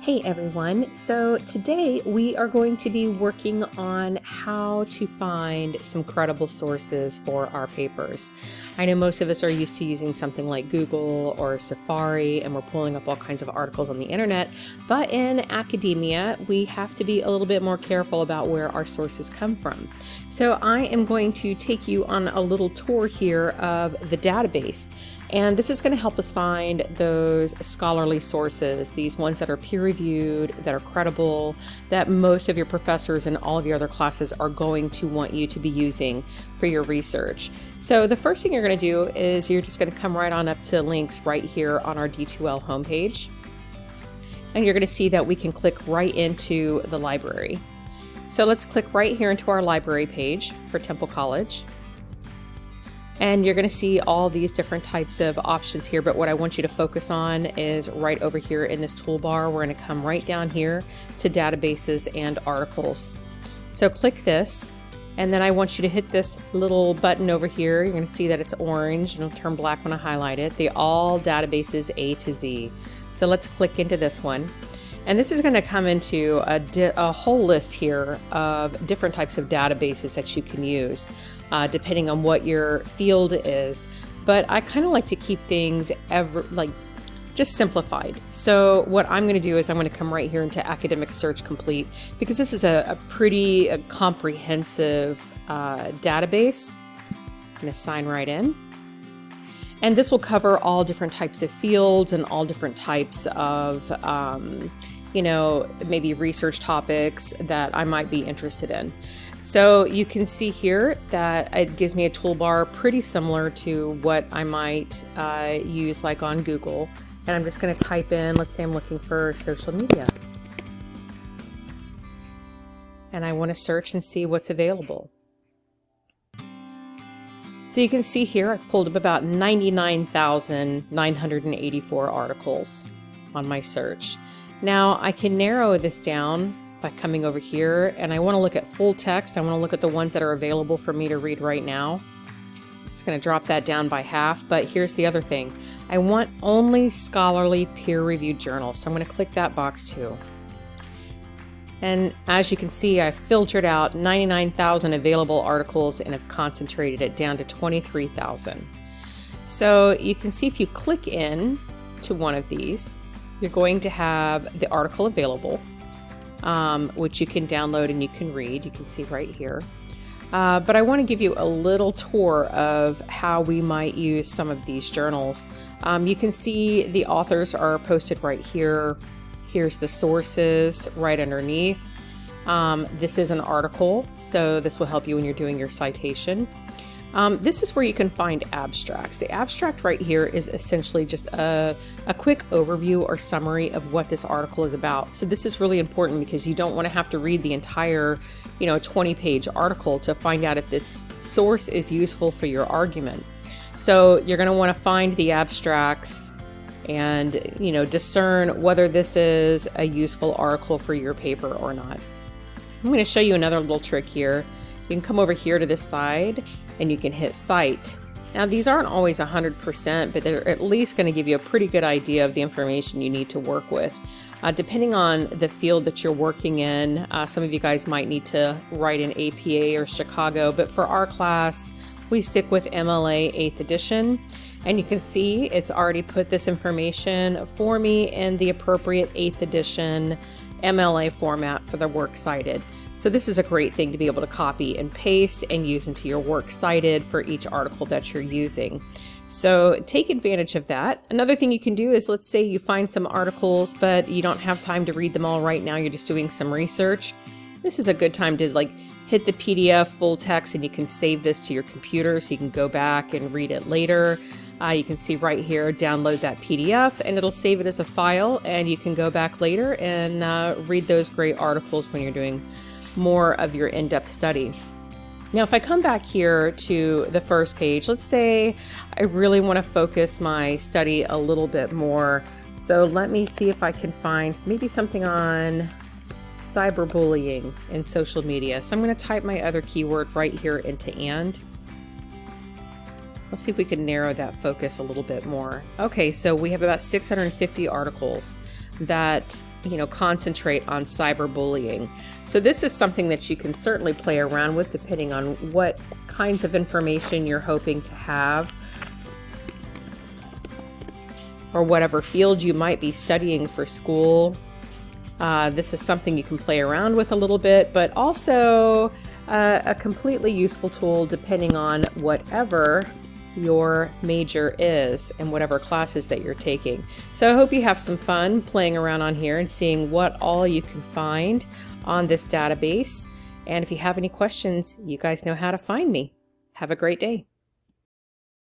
Hey everyone, so today we are going to be working on how to find some credible sources for our papers. I know most of us are used to using something like Google or Safari, and we're pulling up all kinds of articles on the internet, but in academia we have to be a little bit more careful about where our sources come from. So I am going to take you on a little tour here of the database. And this is going to help us find those scholarly sources, these ones that are peer-reviewed, that are credible, that most of your professors and all of your other classes are going to want you to be using for your research. So the first thing you're going to do is you're just going to come right on up to links right here on our D2L homepage. And you're going to see that we can click right into the library. So let's click right here into our library page for Temple College. And you're going to see all these different types of options here, but what I want you to focus on is right over here in this toolbar. We're going to come right down here to databases and articles. So click this, and then I want you to hit this little button over here. You're going to see that it's orange and it'll turn black when I highlight it. The all databases A to Z. So let's click into this one. And this is going to come into a whole list here of different types of databases that you can use, depending on what your field is. But I kind of like to keep things just simplified. So what I'm going to do is I'm going to come right here into Academic Search Complete, because this is a pretty comprehensive database. I'm going to sign right in. And this will cover all different types of fields and all different types of maybe research topics that I might be interested in. So you can see here that it gives me a toolbar pretty similar to what I might use like on Google. And I'm just going to type in, let's say I'm looking for social media. And I want to search and see what's available. So you can see here I've pulled up about 99,984 articles on my search. Now I can narrow this down by coming over here, and I want to look at full text. I want to look at the ones that are available for me to read right now. It's going to drop that down by half, but here's the other thing. I want only scholarly peer-reviewed journals, so I'm going to click that box too. And as you can see, I've filtered out 99,000 available articles and have concentrated it down to 23,000. So you can see if you click in to one of these, you're going to have the article available, which you can download and you can read. You can see right here. But I want to give you a little tour of how we might use some of these journals. You can see the authors are posted right here. Here's the sources right underneath. This is an article, so this will help you when you're doing your citation. This is where you can find abstracts. The abstract right here is essentially just a quick overview or summary of what this article is about. So this is really important because you don't want to have to read the entire 20-page article to find out if this source is useful for your argument. So you're going to want to find the abstracts and discern whether this is a useful article for your paper or not. I'm going to show you another little trick here. You can come over here to this side and you can hit Cite. Now these aren't always 100%, but they're at least going to give you a pretty good idea of the information you need to work with. Depending on the field that you're working in, some of you guys might need to write in APA or Chicago, but for our class, we stick with MLA 8th edition. And you can see it's already put this information for me in the appropriate 8th edition MLA format for the works cited. So this is a great thing to be able to copy and paste and use into your works cited for each article that you're using. So take advantage of that. Another thing you can do is, let's say you find some articles, but you don't have time to read them all right now. You're just doing some research. This is a good time to hit the PDF full text, and you can save this to your computer so you can go back and read it later. You can see right here, download that PDF, and it'll save it as a file, and you can go back later and read those great articles when you're doing more of your in-depth study. Now, if I come back here to the first page, let's say I really want to focus my study a little bit more. So let me see if I can find maybe something on cyberbullying in social media. So I'm going to type my other keyword right here into and. Let's see if we can narrow that focus a little bit more. Okay, so we have about 650 articles that concentrate on cyberbullying. So this is something that you can certainly play around with depending on what kinds of information you're hoping to have, or whatever field you might be studying for school. This is something you can play around with a little bit, but also a completely useful tool depending on whatever your major is and whatever classes that you're taking. So I hope you have some fun playing around on here and seeing what all you can find on this database. And if you have any questions, you guys know how to find me. Have a great day.